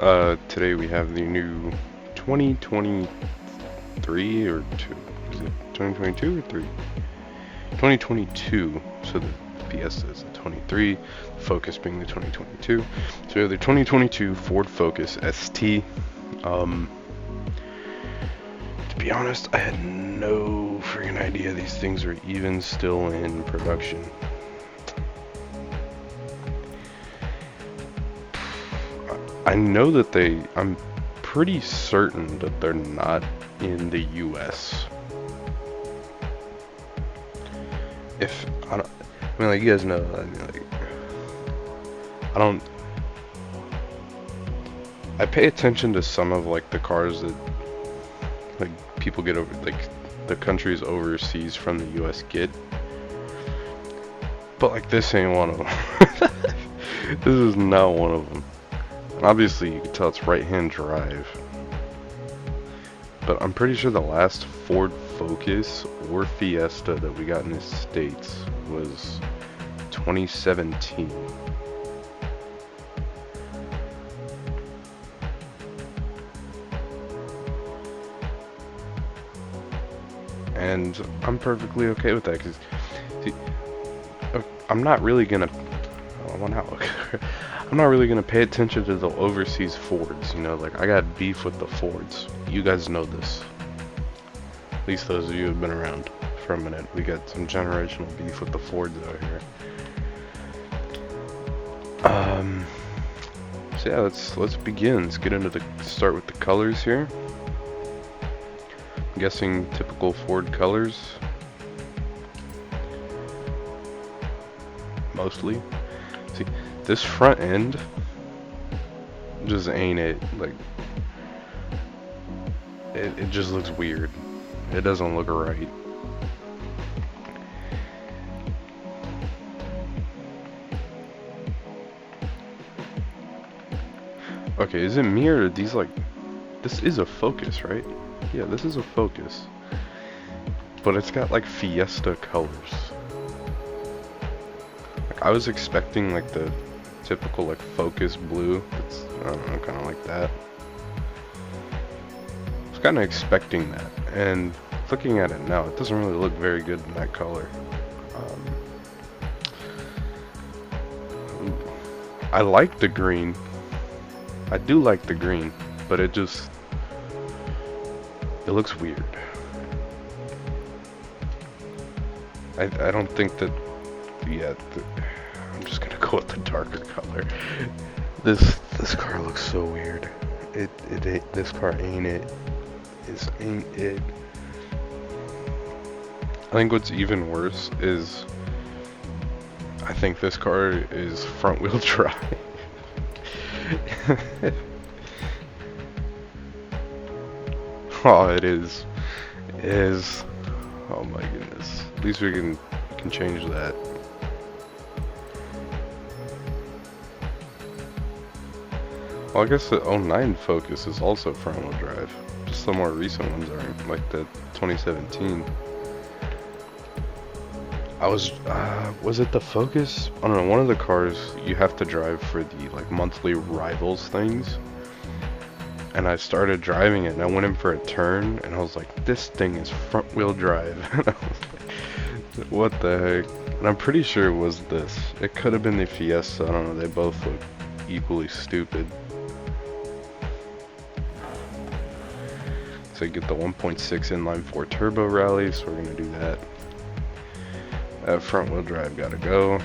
Today we have the new 2023 or 2, is it 2022 or 3? 2022, so the Fiesta is the 23, the Focus being the 2022. So we have the 2022 Ford Focus ST. To be honest, I had no freaking idea these things were even still in production. I know that I'm pretty certain that they're not in the US. Like you guys know, I pay attention to some of like the cars that like people get over, like the countries overseas from the US get. But like this ain't one of them. This is not one of them. Obviously, you can tell it's right-hand drive. But I'm pretty sure the last Ford Focus or Fiesta that we got in the States was 2017. And I'm perfectly okay with that, because I'm not really gonna... Oh, well, now I'm not really gonna pay attention to the overseas Fords, you know, like I got beef with the Fords. You guys know this. At least those of you who have been around for a minute. We got some generational beef with the Fords out here. So yeah, let's begin. Let's get into start with the colors here. I'm guessing typical Ford colors. Mostly. See, this front end just ain't it. Like, it just looks weird. It doesn't look right. Okay, is it me or are these like... This is a Focus, right? Yeah, this is a Focus. But it's got like Fiesta colors. Like, I was expecting like the typical like Focus blue. It's, I don't know, kind of like that. I was kind of expecting that, and looking at it now, it doesn't really look very good in that color. I like the green. I do like the green, but it looks weird. I don't think that, yeah, I'm just gonna go with the darker color. This car looks so weird. This car ain't it. Ain't it. I think what's even worse is I think this car is front wheel drive. Oh, it is. It is. Oh my goodness. At least we can change that. Well, I guess the 09 Focus is also front wheel drive. Just the more recent ones aren't, like the 2017. Was it the Focus? I don't know, one of the cars you have to drive for the like monthly Rivals things. And I started driving it and I went in for a turn and I was like, this thing is front wheel drive. What the heck? And I'm pretty sure it was this. It could have been the Fiesta, I don't know, they both look equally stupid. So you get the 1.6 inline 4 turbo rally, so we're gonna do that. That front wheel drive gotta go.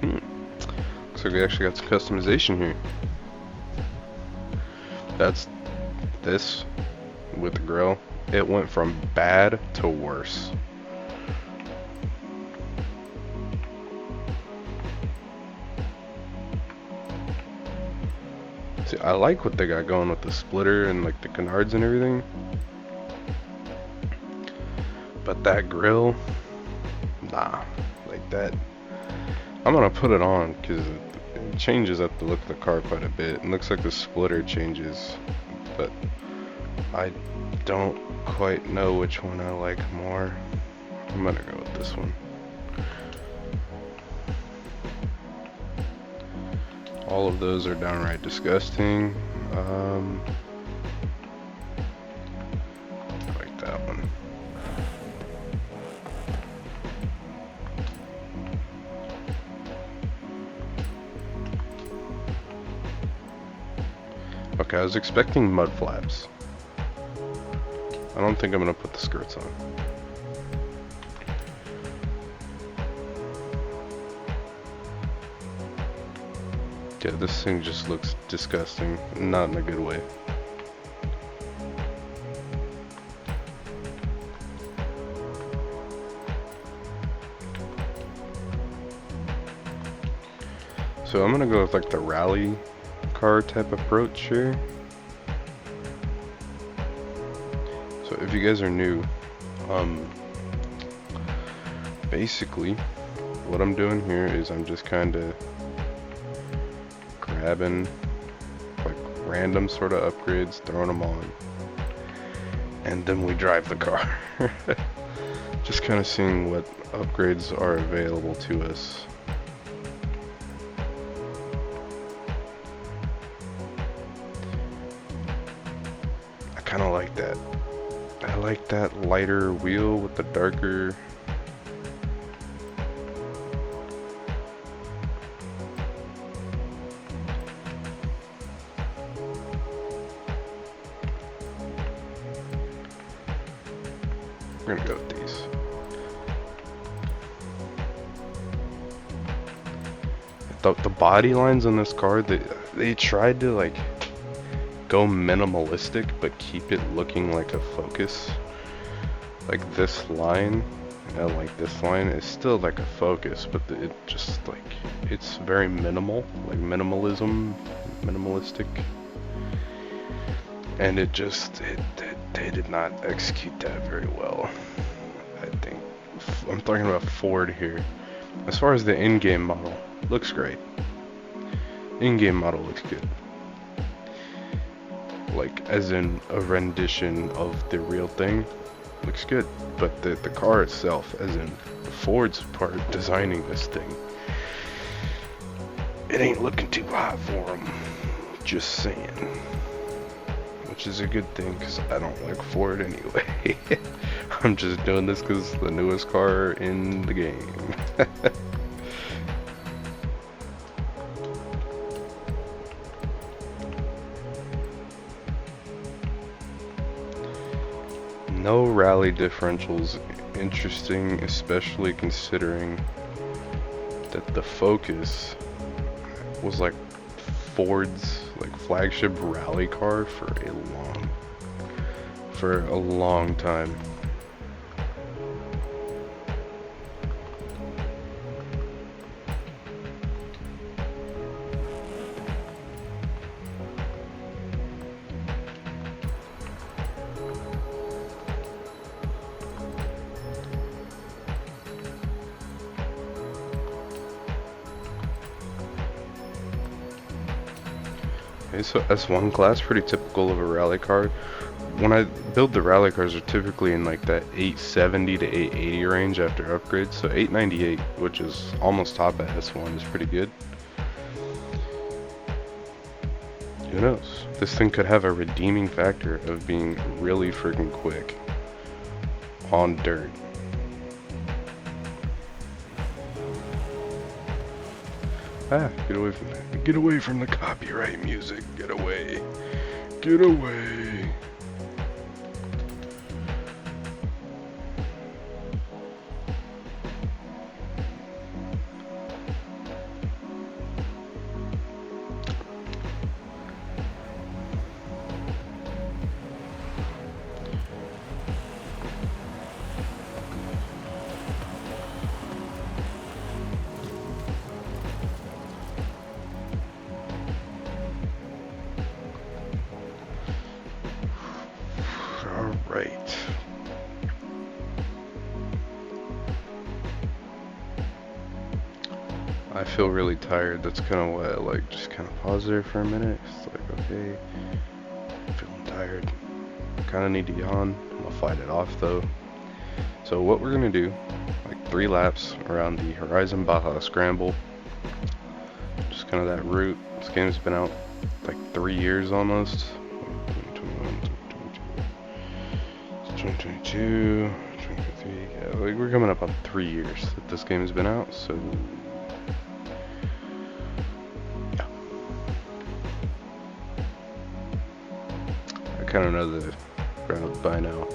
Looks like we actually got some customization here. That's this with the grill. It went from bad to worse. See, I like what they got going with the splitter and like the canards and everything. But that grill, nah, like that. I'm gonna put it on because it changes up the look of the car quite a bit. It looks like the splitter changes, but I don't quite know which one I like more. I'm gonna go with this one. All of those are downright disgusting. I like that one. Okay, I was expecting mud flaps. I don't think I'm gonna put the skirts on. Yeah, this thing just looks disgusting. Not in a good way. So I'm gonna go with like the rally car type approach here. So if you guys are new, basically what I'm doing here is I'm just kind of grabbing like random sort of upgrades, throwing them on, and then we drive the car. Just kind of seeing what upgrades are available to us. I kind of like that. I like that lighter wheel with the darker. We're gonna go with these. The body lines on this car, they tried to like go minimalistic but keep it looking like a Focus. Like this line and like this line is still like a Focus, but it just like it's very minimal, like minimalistic, and it just they did not execute that very well. I think I'm talking about Ford here. As far as the in-game model, looks great. In-game model looks good. Like, as in a rendition of the real thing, looks good. But the car itself, as in Ford's part designing this thing, it ain't looking too hot for them. Just saying. Which is a good thing, because I don't like Ford anyway. I'm just doing this because it's the newest car in the game. No rally differentials. Interesting, especially considering that the Focus was like Ford's like flagship rally car for a long time. Okay, so S1 class, pretty typical of a rally car. When I build the rally cars, are typically in like that 870 to 880 range after upgrades. So 898, which is almost top at S1, is pretty good. Who knows? This thing could have a redeeming factor of being really freaking quick on dirt. Ah, get away from the copyright music. Get away. Get away. Right. I feel really tired. That's kind of why I like just kind of pause there for a minute. It's like, okay, I'm feeling tired. Kind of need to yawn. I'm gonna fight it off though. So what we're gonna do, like 3 laps around the Horizon Baja Scramble. just kind of that route. This game's been out like 3 years almost. 2022, 2023, yeah, like we're coming up on 3 years that this game has been out, so yeah. I kind of know the route by now.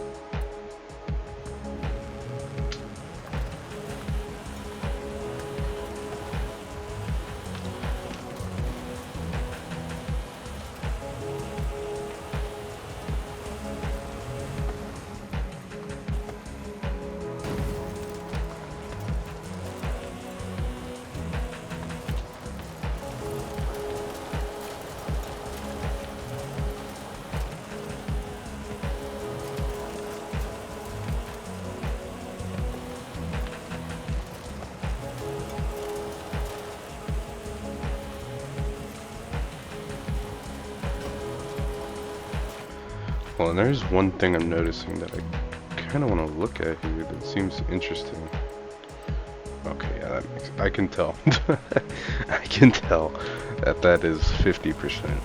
Well, and there's one thing I'm noticing that I kind of want to look at here that seems interesting. Okay, yeah, that makes, I can tell. I can tell that that is 50%.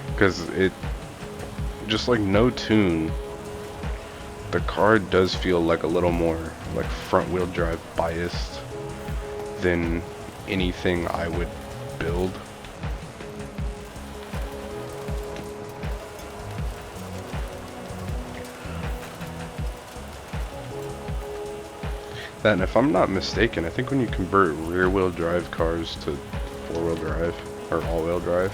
Because it, just like no tune, the car does feel like a little more like front wheel drive biased than anything I would build. That, and if I'm not mistaken, I think when you convert rear wheel drive cars to 4-wheel drive or all-wheel drive,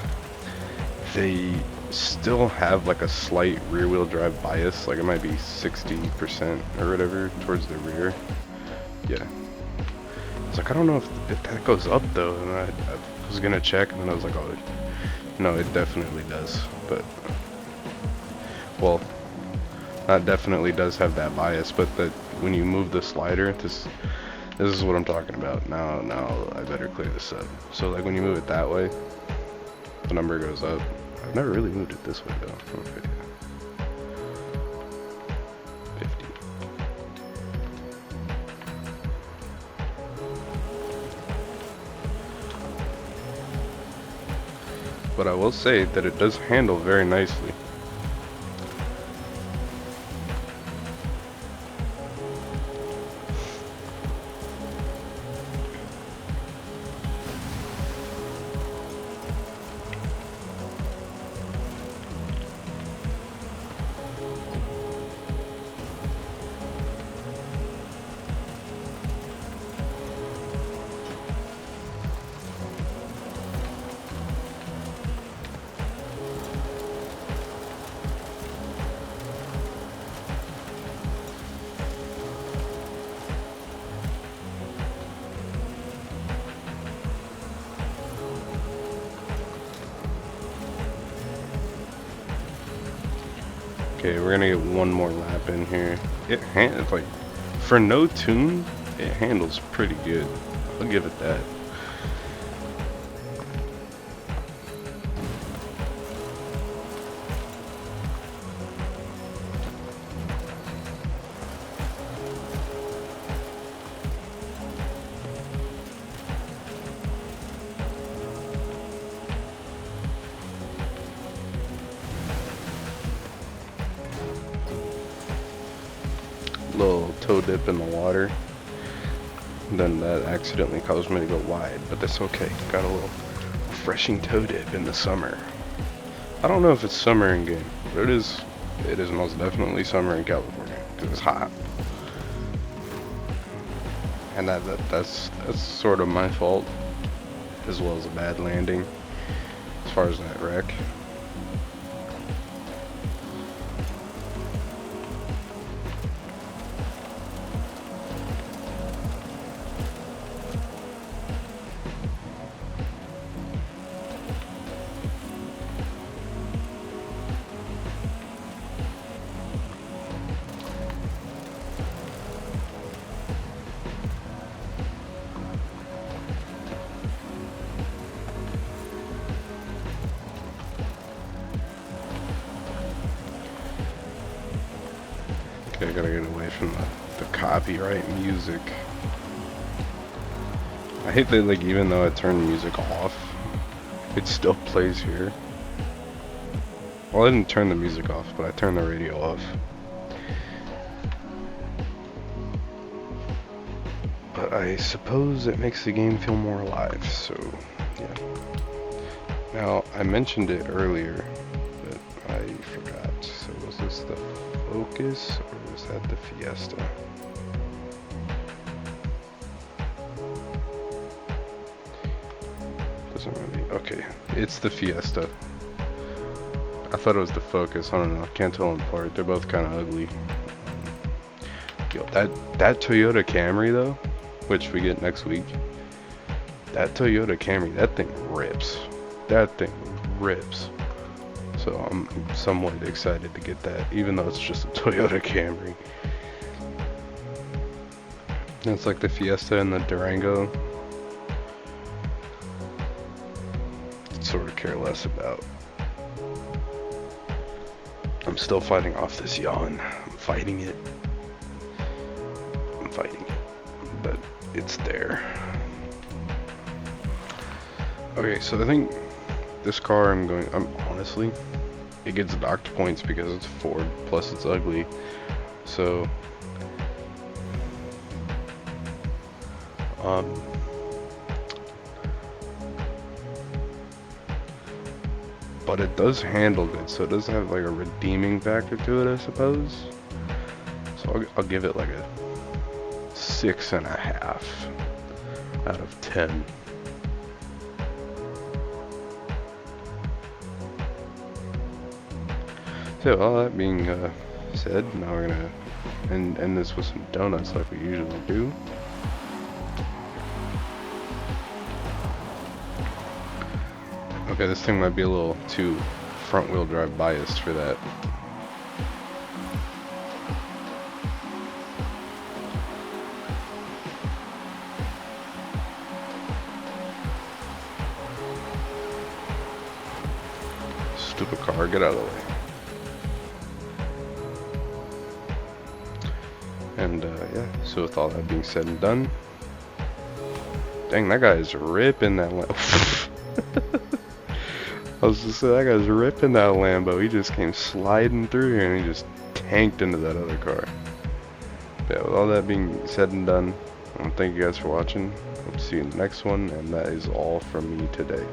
they still have like a slight rear wheel drive bias, like it might be 60% or whatever towards the rear. Yeah. It's like, I don't know if that goes up though, and I was gonna check, and then I was like, oh, no, it definitely does. But, well, that definitely does have that bias, but that when you move the slider, this is what I'm talking about. Now I better clear this up. So like when you move it that way, the number goes up. I've never really moved it this way though. Okay. 50. But I will say that it does handle very nicely. Okay, we're gonna get one more lap in here. It's like, for no tune, it handles pretty good. I'll give it that. Little toe dip in the water, then that accidentally caused me to go wide, but that's okay. Got a little refreshing toe dip in the summer. I don't know if it's summer in game, but it is most definitely summer in California because it's hot, and that's sort of my fault, as well as a bad landing as far as that wreck. Okay, I gotta get away from the copyright music. I hate that, like, even though I turn music off, it still plays here. Well, I didn't turn the music off, but I turned the radio off. But I suppose it makes the game feel more alive, so yeah. Now, I mentioned it earlier, but I forgot. So was this the Focus, or was that the Fiesta? Doesn't really... Okay, it's the Fiesta. I thought it was the Focus. I don't know. I can't tell them apart. They're both kind of ugly. Yo, that Toyota Camry though, which we get next week. That Toyota Camry, that thing rips. That thing rips. So I'm somewhat excited to get that, even though it's just a Toyota Camry. It's like the Fiesta and the Durango. Sort of care less about. I'm still fighting off this yawn. I'm fighting it. I'm fighting it. But it's there. Okay, so I think this car I'm honestly, it gets docked points because it's Ford, plus it's ugly. So, but it does handle good, so it does have like a redeeming factor to it, I suppose. So I'll give it like a 6.5 out of 10. So all that being said, now we're gonna end this with some donuts like we usually do. Okay, this thing might be a little too front-wheel drive biased for that. Stupid car, get out of the way. And yeah, so with all that being said and done, dang, that guy is ripping that Lambo. I was just saying, that guy's ripping that Lambo. He just came sliding through here and he just tanked into that other car. Yeah, with all that being said and done, I want to thank you guys for watching. Hope to see you in the next one, and that is all from me today.